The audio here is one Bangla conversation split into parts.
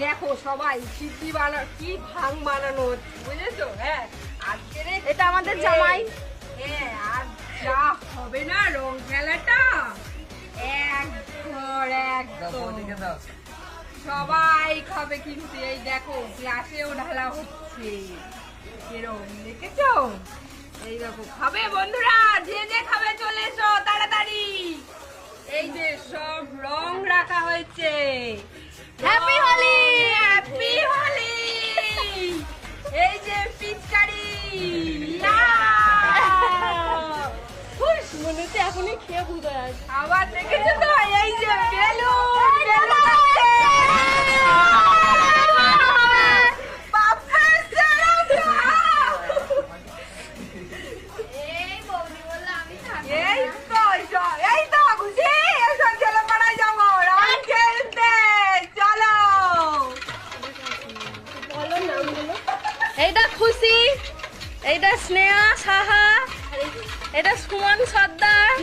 দেখো সবাই কি ভাং বানানো হচ্ছে, বুঝেছো? হ্যাঁ, আজকে এটা আমাদের জামাই। হ্যাঁ, আর যা হবে না রং খেলাটা, একদম সবাই খাবে কিন্তু। এই দেখো গ্লাসেও ঢালা হচ্ছে, এরকম দেখেছো? এই দেখো খাবে বন্ধুরা, যে যে খাবে চলে এসো তাড়াতাড়ি। এই যে সব রং রাখা হয়েছে। Happy Holi, happy Holi. এই যে পিচকারি, মনে হচ্ছে এখনই খেয়ে বুঝে আসে। আবার দেখেছো তো এই যে বেলুন, এইটা খুশি, এইটা স্নেহা সাহা, এটা সুমন সর্দার,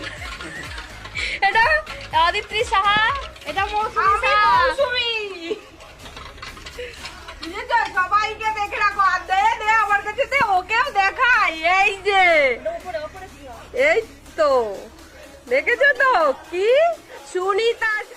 এটা অদিত্রী সাহা, এটা মৌসুমী। সবাইকে দেখে রাখো, আর দে আমার কাছে দে, ওকেও দেখাই। এই যে এই তো দেখেছো তো কি সুনিতা।